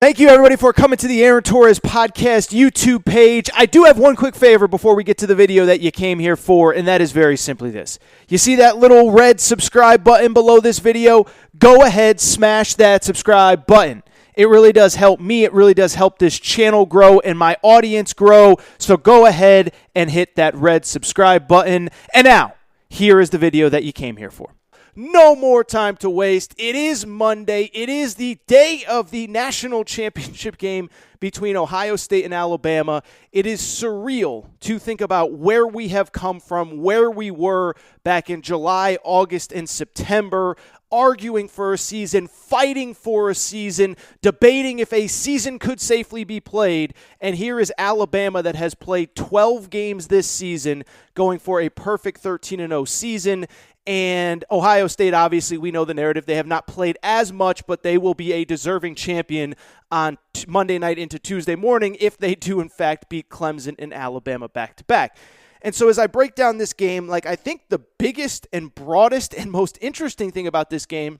Thank you, everybody, for coming to the Aaron Torres Podcast YouTube page. I do have one quick favor before we get to the video that you came here for, and that is very simply this. You see that little red subscribe button below this video? Go ahead, smash that subscribe button. It really does help me. It really does help this channel grow and my audience grow. So go ahead and hit that red subscribe button. And now, here is the video that you came here for. No more time to waste. It is Monday. It is the day of the national championship game between Ohio State and Alabama. It is surreal to think about where we have come from, where we were back in July, August, and September, arguing for a season, fighting for a season, debating if a season could safely be played. And here is Alabama that has played 12 games this season, going for a perfect 13-0 season. And Ohio State, obviously, we know the narrative. They have not played as much, but they will be a deserving champion on Monday night into Tuesday morning if they do, in fact, beat Clemson and Alabama back-to-back. And so as I break down this game, I think the biggest and broadest and most interesting thing about this game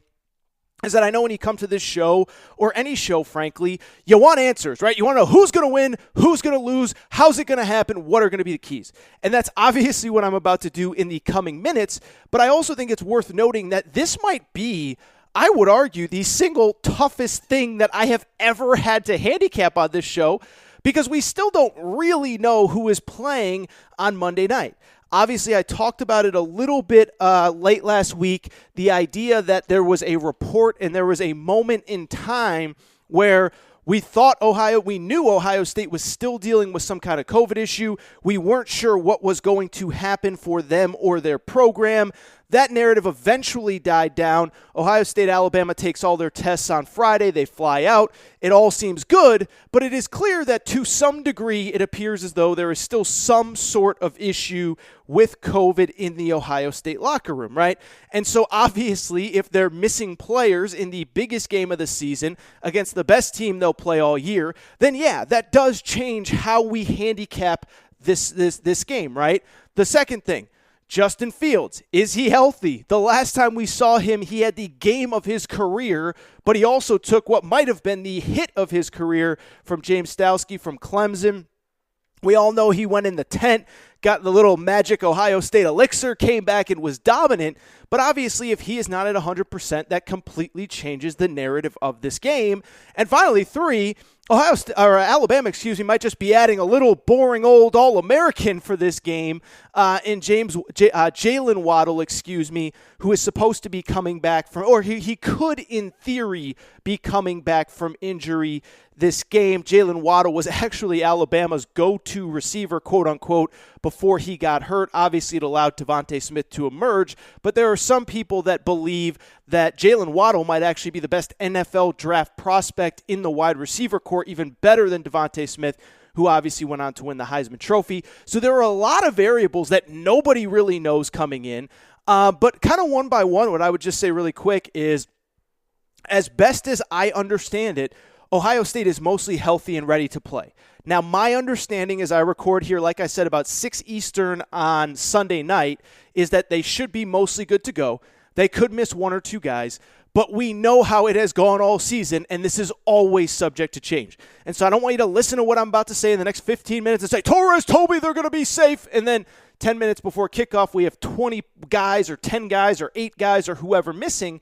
is that I know when you come to this show, or any show, frankly, you want answers, right? You want to know who's going to win, who's going to lose, how's it going to happen, what are going to be the keys. And that's obviously what I'm about to do in the coming minutes, but I also think it's worth noting that this might be, I would argue, the single toughest thing that I have ever had to handicap on this show, because we still don't really know who is playing on Monday night. Obviously, I talked about it a little bit late last week, the idea that there was a report and there was a moment in time where we knew Ohio State was still dealing with some kind of COVID issue. We weren't sure what was going to happen for them or their program. That narrative eventually died down. Ohio State, Alabama takes all their tests on Friday. They fly out. It all seems good, but it is clear that to some degree it appears as though there is still some sort of issue with COVID in the Ohio State locker room, right? And so obviously if they're missing players in the biggest game of the season against the best team they'll play all year, then yeah, that does change how we handicap this game, right? The second thing, Justin Fields, is he healthy? The last time we saw him, he had the game of his career, but he also took what might have been the hit of his career from James Stowski from Clemson. We all know he went in the tent, got the little magic Ohio State elixir, came back and was dominant. But obviously, if he is not at 100%, that completely changes the narrative of this game. And finally, three, Alabama, might just be adding a little boring old All-American for this game in Jalen Waddle, who is supposed to be coming back from, or he could, in theory, be coming back from injury this game. Jalen Waddle was actually Alabama's go-to receiver, quote-unquote, before he got hurt. Obviously, it allowed Devontae Smith to emerge, but there are some people that believe that Jalen Waddle might actually be the best NFL draft prospect in the wide receiver corps, even better than Devontae Smith, who obviously went on to win the Heisman Trophy. So there are a lot of variables that nobody really knows coming in. But kind of one by one, what I would just say really quick is, as best as I understand it, Ohio State is mostly healthy and ready to play. Now, my understanding as I record here, like I said, about 6 Eastern on Sunday night, is that they should be mostly good to go. They could miss one or two guys, but we know how it has gone all season, and this is always subject to change. And so I don't want you to listen to what I'm about to say in the next 15 minutes and say, Torres told me they're going to be safe, and then 10 minutes before kickoff, we have 20 guys or 10 guys or 8 guys or whoever missing.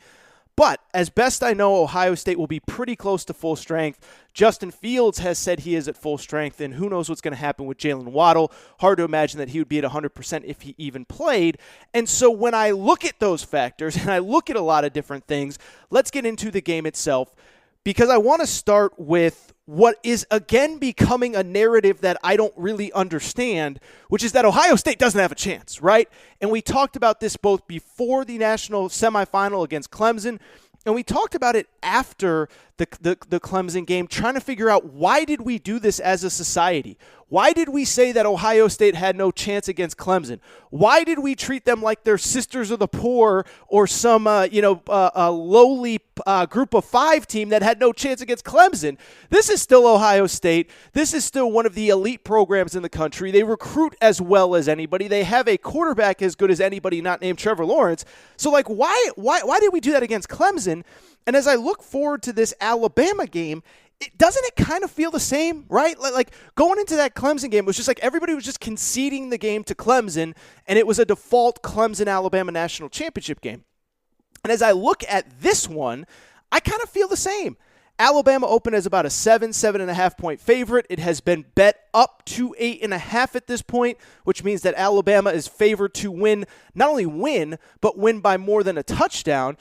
But as best I know, Ohio State will be pretty close to full strength. Justin Fields has said he is at full strength, and who knows what's going to happen with Jalen Waddle. Hard to imagine that he would be at 100% if he even played. And so when I look at those factors, and I look at a lot of different things, let's get into the game itself, because I want to start with what is again becoming a narrative that I don't really understand, which is that Ohio State doesn't have a chance, right? And we talked about this both before the national semifinal against Clemson, and we talked about it after the Clemson game, trying to figure out, why did we do this as a society? Why did we say that Ohio State had no chance against Clemson? Why did we treat them like they're sisters of the poor or some lowly group of 5 team that had no chance against Clemson? This is still Ohio State. This is still one of the elite programs in the country. They recruit as well as anybody. They have a quarterback as good as anybody not named Trevor Lawrence. So why did we do that against Clemson? And as I look forward to this Alabama game, Doesn't it kind of feel the same, right? Like going into that Clemson game, it was just like everybody was just conceding the game to Clemson, and it was a default Clemson-Alabama national championship game. And as I look at this one, I kind of feel the same. Alabama opened as about a 7.5 point favorite. It has been bet up to 8.5 at this point, which means that Alabama is favored to win, not only win, but win by more than a touchdown.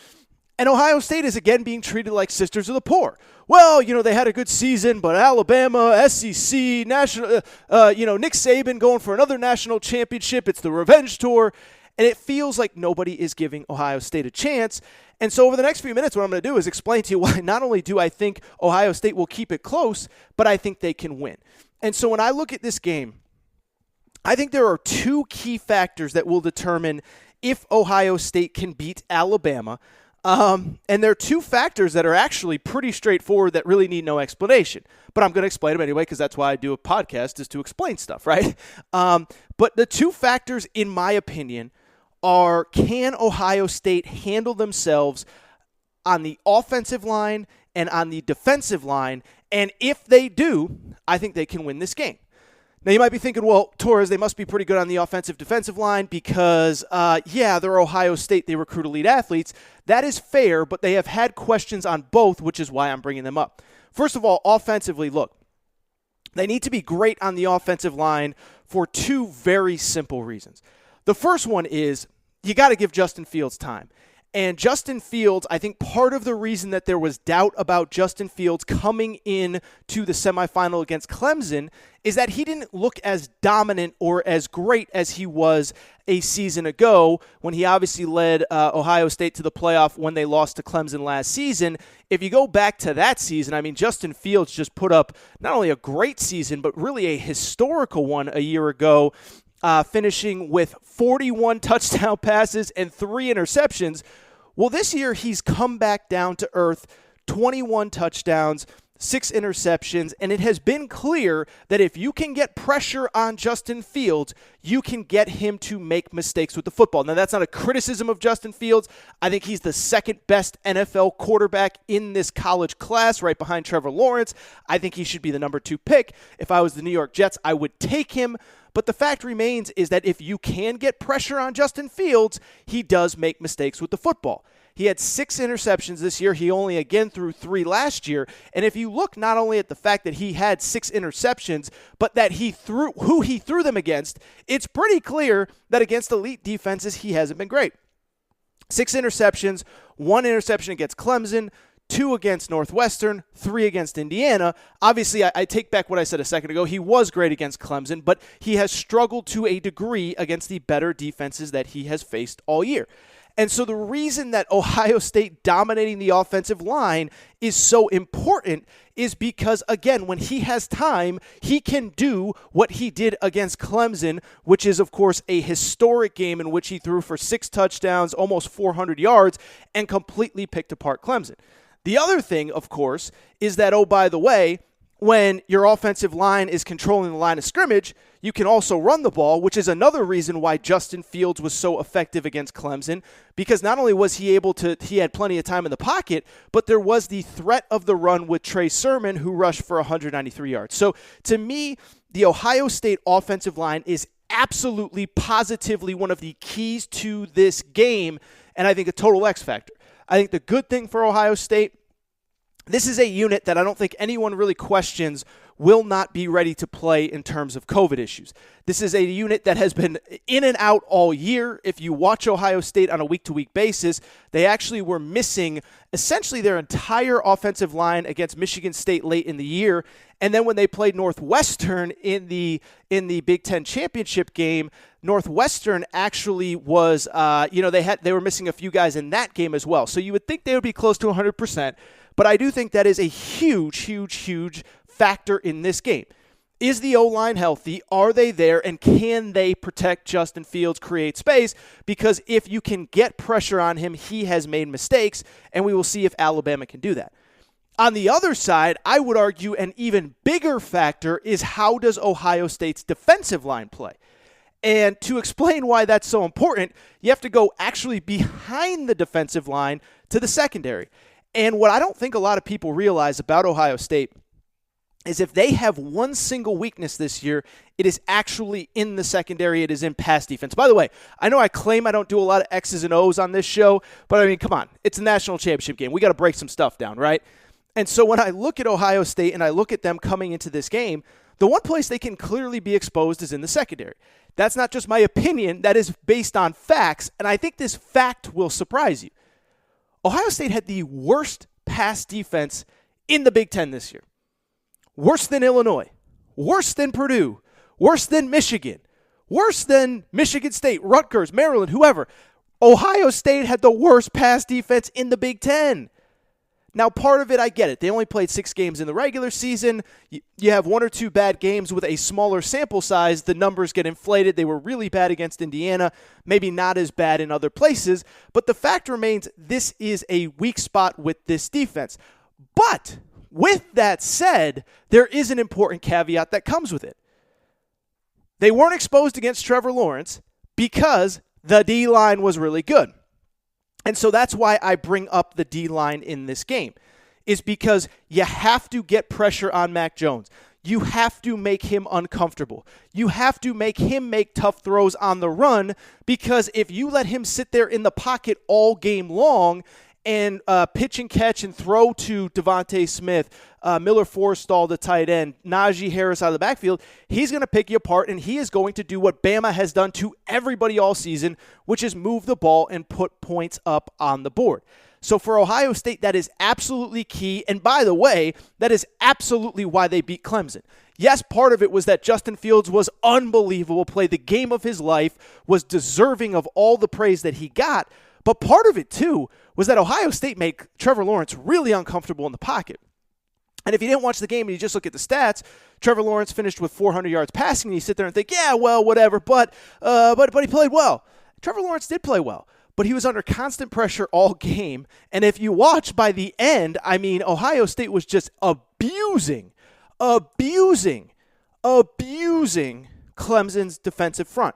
And Ohio State is again being treated like sisters of the poor. Well, they had a good season, but Alabama, SEC, national, Nick Saban going for another national championship. It's the revenge tour. And it feels like nobody is giving Ohio State a chance. And so over the next few minutes, what I'm going to do is explain to you why not only do I think Ohio State will keep it close, but I think they can win. And so when I look at this game, I think there are two key factors that will determine if Ohio State can beat Alabama. And there are two factors that are actually pretty straightforward that really need no explanation. But I'm going to explain them anyway because that's why I do a podcast, is to explain stuff, right? But the two factors, in my opinion, are, can Ohio State handle themselves on the offensive line and on the defensive line? And if they do, I think they can win this game. Now, you might be thinking, well, Torres, they must be pretty good on the offensive-defensive line because, they're Ohio State. They recruit elite athletes. That is fair, but they have had questions on both, which is why I'm bringing them up. First of all, offensively, look, they need to be great on the offensive line for two very simple reasons. The first one is you got to give Justin Fields time. And Justin Fields, I think part of the reason that there was doubt about Justin Fields coming in to the semifinal against Clemson is that he didn't look as dominant or as great as he was a season ago when he obviously led Ohio State to the playoff when they lost to Clemson last season. If you go back to that season, Justin Fields just put up not only a great season, but really a historical one a year ago, finishing with 41 touchdown passes and 3 interceptions. Well, this year he's come back down to earth, 21 touchdowns, 6 interceptions, and it has been clear that if you can get pressure on Justin Fields, you can get him to make mistakes with the football. Now, that's not a criticism of Justin Fields. I think he's the second best NFL quarterback in this college class, right behind Trevor Lawrence. I think he should be the number 2 pick. If I was the New York Jets, I would take him. But the fact remains is that if you can get pressure on Justin Fields, he does make mistakes with the football. He had 6 interceptions this year. He only again threw 3 last year. And if you look not only at the fact that he had 6 interceptions, but that who he threw them against, it's pretty clear that against elite defenses, he hasn't been great. 6 interceptions, 1 interception against Clemson, 2 against Northwestern, 3 against Indiana. Obviously, I take back what I said a second ago. He was great against Clemson, but he has struggled to a degree against the better defenses that he has faced all year. And so the reason that Ohio State dominating the offensive line is so important is because, again, when he has time, he can do what he did against Clemson, which is, of course, a historic game in which he threw for 6 touchdowns, almost 400 yards, and completely picked apart Clemson. The other thing, of course, is that, oh, by the way, when your offensive line is controlling the line of scrimmage, you can also run the ball, which is another reason why Justin Fields was so effective against Clemson, because not only was he he had plenty of time in the pocket, but there was the threat of the run with Trey Sermon, who rushed for 193 yards. So to me, the Ohio State offensive line is absolutely, positively one of the keys to this game, and I think a total X factor. I think the good thing for Ohio State, this is a unit that I don't think anyone really questions will not be ready to play in terms of COVID issues. This is a unit that has been in and out all year. If you watch Ohio State on a week-to-week basis, they actually were missing essentially their entire offensive line against Michigan State late in the year. And then when they played Northwestern in the Big Ten championship game, Northwestern actually was, they were missing a few guys in that game as well. So you would think they would be close to 100%. But I do think that is a huge, huge, huge factor in this game. Is the O-line healthy? Are they there? And can they protect Justin Fields, create space? Because if you can get pressure on him, he has made mistakes, and we will see if Alabama can do that. On the other side, I would argue an even bigger factor is how does Ohio State's defensive line play? And to explain why that's so important, you have to go actually behind the defensive line to the secondary. And what I don't think a lot of people realize about Ohio State is if they have one single weakness this year, it is actually in the secondary. It is in pass defense. By the way, I know I claim I don't do a lot of X's and O's on this show, but I mean, come on. It's a national championship game. We got to break some stuff down, right? And so when I look at Ohio State and I look at them coming into this game, the one place they can clearly be exposed is in the secondary. That's not just my opinion. That is based on facts, and I think this fact will surprise you. Ohio State had the worst pass defense in the Big Ten this year. Worse than Illinois, worse than Purdue, worse than Michigan, worse than Michigan State, Rutgers, Maryland, whoever. Ohio State had the worst pass defense in the Big Ten. Now, part of it, I get it. They only played 6 games in the regular season. You have 1 or 2 bad games with a smaller sample size. The numbers get inflated. They were really bad against Indiana, maybe not as bad in other places. But the fact remains, this is a weak spot with this defense. But with that said, there is an important caveat that comes with it. They weren't exposed against Trevor Lawrence because the D-line was really good. And so that's why I bring up the D-line in this game, is because you have to get pressure on Mac Jones. You have to make him uncomfortable. You have to make him make tough throws on the run, because if you let him sit there in the pocket all game long and pitch and catch and throw to Devontae Smith, Miller Forrestall, the tight end, Najee Harris out of the backfield, he's going to pick you apart, and he is going to do what Bama has done to everybody all season, which is move the ball and put points up on the board. So for Ohio State, that is absolutely key. And by the way, that is absolutely why they beat Clemson. Yes, part of it was that Justin Fields was unbelievable, played the game of his life, was deserving of all the praise that he got. But part of it, too, was that Ohio State made Trevor Lawrence really uncomfortable in the pocket. And if you didn't watch the game and you just look at the stats, Trevor Lawrence finished with 400 yards passing, and you sit there and think, yeah, well, whatever, but he played well. Trevor Lawrence did play well, but he was under constant pressure all game. And if you watch by the end, I mean, Ohio State was just abusing Clemson's defensive front.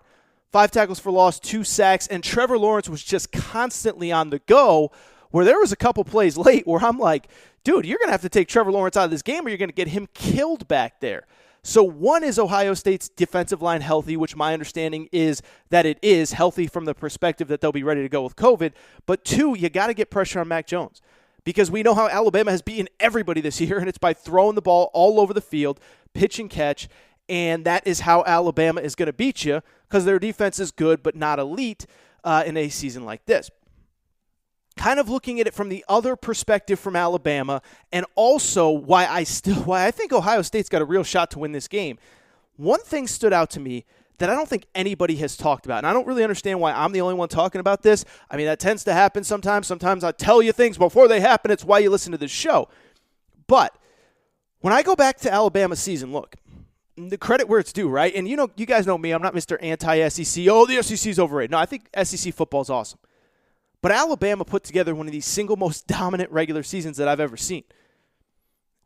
5 tackles for loss, 2 sacks, and Trevor Lawrence was just constantly on the go, where there was a couple plays late where I'm like, dude, you're going to have to take Trevor Lawrence out of this game or you're going to get him killed back there. So one is Ohio State's defensive line healthy, which my understanding is that it is healthy from the perspective that they'll be ready to go with COVID. But 2, you got to get pressure on Mac Jones, because we know how Alabama has beaten everybody this year, and it's by throwing the ball all over the field, pitch and catch. And that is how Alabama is going to beat you, because their defense is good but not elite in a season like this. Kind of looking at it from the other perspective from Alabama, and also why I think Ohio State's got a real shot to win this game. One thing stood out to me that I don't think anybody has talked about, and I don't really understand why I'm the only one talking about this. I mean, that tends to happen sometimes. Sometimes I tell you things before they happen. It's why you listen to this show. But when I go back to Alabama's season, look, the credit where it's due, right? And you guys know me. I'm not Mr. Anti-SEC. Oh, the SEC's overrated. No, I think SEC football is awesome. But Alabama put together one of the single most dominant regular seasons that I've ever seen.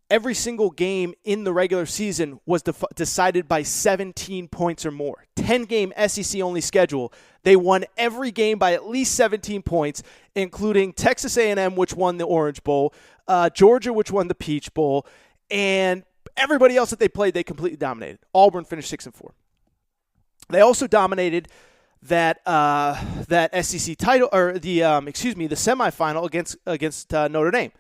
Every single game in the regular season was decided by 17 points or more. 10-game SEC-only schedule. They won every game by at least 17 points, including Texas A&M, which won the Orange Bowl, Georgia, which won the Peach Bowl, and everybody else that they played, they completely dominated. Auburn finished 6-4. They also dominated that SEC title, or the semifinal against Notre Dame.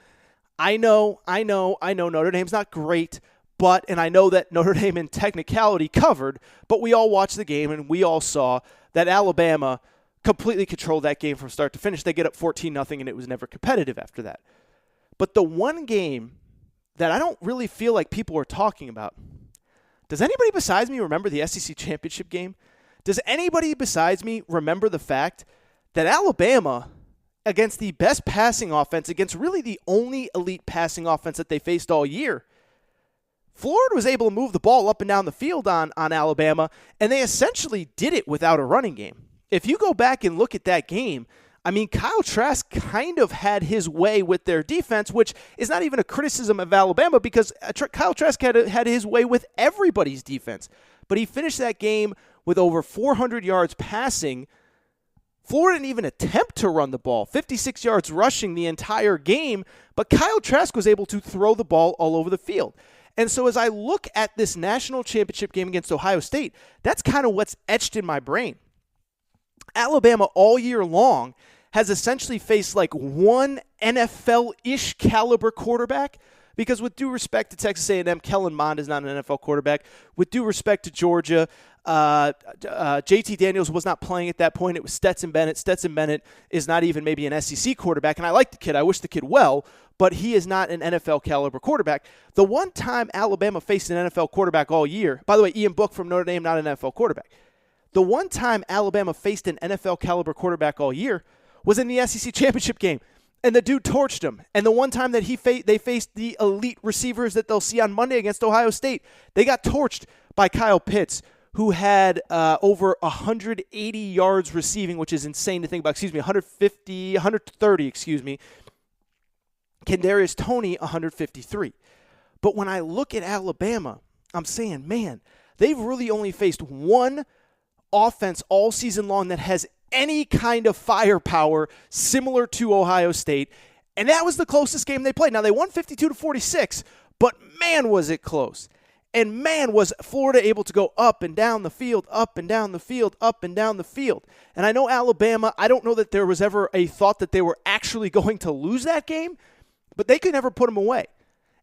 I know Notre Dame's not great, and I know that Notre Dame in technicality covered, but we all watched the game and we all saw that Alabama completely controlled that game from start to finish. They get up 14-0, and it was never competitive after that. But the one game that I don't really feel like people are talking about, does anybody besides me remember the SEC championship game? Does anybody besides me remember the fact that Alabama, against the best passing offense, against really the only elite passing offense that they faced all year, Florida was able to move the ball up and down the field on Alabama, and they essentially did it without a running game. If you go back and look at that game, I mean, Kyle Trask kind of had his way with their defense, which is not even a criticism of Alabama, because Kyle Trask had his way with everybody's defense. But he finished that game with over 400 yards passing. Florida didn't even attempt to run the ball, 56 yards rushing the entire game, but Kyle Trask was able to throw the ball all over the field. And so as I look at this national championship game against Ohio State, that's kind of what's etched in my brain. Alabama all year long has essentially faced like one NFL-ish caliber quarterback, because with due respect to Texas A&M, Kellen Mond is not an NFL quarterback. With due respect to Georgia, JT Daniels was not playing at that point. It was Stetson Bennett. Stetson Bennett is not even maybe an SEC quarterback, and I like the kid. I wish the kid well, but he is not an NFL caliber quarterback. The one time Alabama faced an NFL quarterback all year, by the way, Ian Book from Notre Dame, not an NFL quarterback. The one time Alabama faced an NFL caliber quarterback all year was in the SEC championship game, and the dude torched him. And the one time that they faced the elite receivers that they'll see on Monday against Ohio State, they got torched by Kyle Pitts, who had over 180 yards receiving, which is insane to think about. 130, Kadarius Toney, 153. But when I look at Alabama, I'm saying, man, they've really only faced one offense all season long that has any kind of firepower similar to Ohio State, and that was the closest game they played. Now, they won 52-46, but man, was it close. And man, was Florida able to go up and down the field, up and down the field, up and down the field. And I know Alabama, I don't know that there was ever a thought that they were actually going to lose that game, but they could never put them away.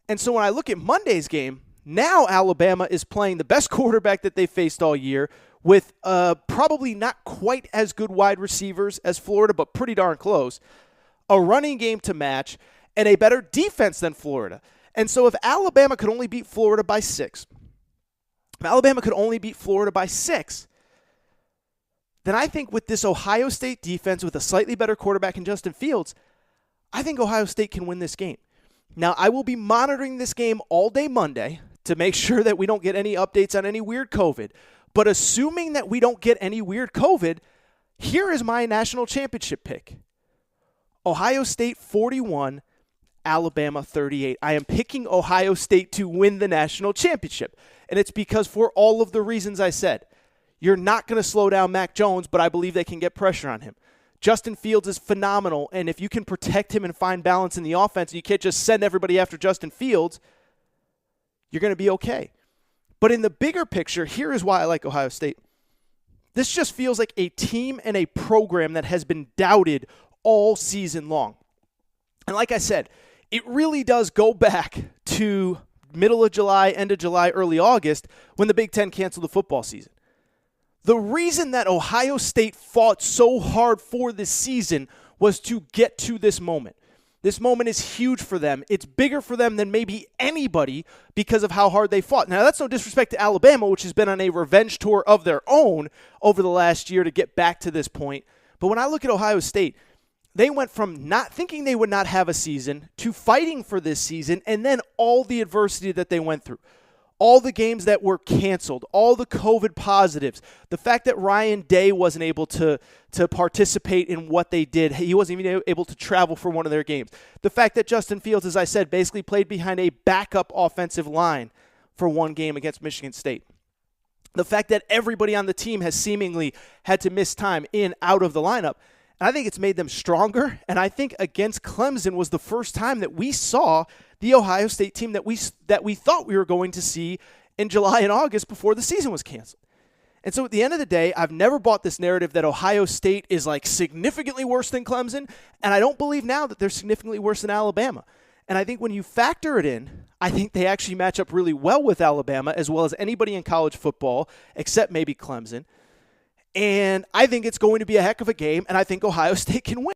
And so when I look at Monday's game, now Alabama is playing the best quarterback that they faced all year, with probably not quite as good wide receivers as Florida, but pretty darn close, a running game to match, and a better defense than Florida. And so if Alabama could only beat Florida by 6, then I think with this Ohio State defense with a slightly better quarterback in Justin Fields, I think Ohio State can win this game. Now, I will be monitoring this game all day Monday to make sure that we don't get any updates on any weird COVID. But assuming that we don't get any weird COVID, here is my national championship pick. Ohio State 41, Alabama 38. I am picking Ohio State to win the national championship. And it's because for all of the reasons I said. You're not going to slow down Mac Jones, but I believe they can get pressure on him. Justin Fields is phenomenal, and if you can protect him and find balance in the offense, you can't just send everybody after Justin Fields, you're going to be okay. But in the bigger picture, here is why I like Ohio State. This just feels like a team and a program that has been doubted all season long. And like I said, it really does go back to middle of July, end of July, early August, when the Big Ten canceled the football season. The reason that Ohio State fought so hard for this season was to get to this moment. This moment is huge for them. It's bigger for them than maybe anybody because of how hard they fought. Now, that's no disrespect to Alabama, which has been on a revenge tour of their own over the last year to get back to this point. But when I look at Ohio State, they went from not thinking they would not have a season to fighting for this season, and then all the adversity that they went through. All the games that were canceled, all the COVID positives, the fact that Ryan Day wasn't able to participate in what they did. He wasn't even able to travel for one of their games. The fact that Justin Fields, as I said, basically played behind a backup offensive line for one game against Michigan State. The fact that everybody on the team has seemingly had to miss time in, out of the lineup. And I think it's made them stronger. And I think against Clemson was the first time that we saw the Ohio State team that we thought we were going to see in July and August before the season was canceled. And so at the end of the day, I've never bought this narrative that Ohio State is like significantly worse than Clemson, and I don't believe now that they're significantly worse than Alabama. And I think when you factor it in, I think they actually match up really well with Alabama as well as anybody in college football except maybe Clemson. And I think it's going to be a heck of a game, and I think Ohio State can win.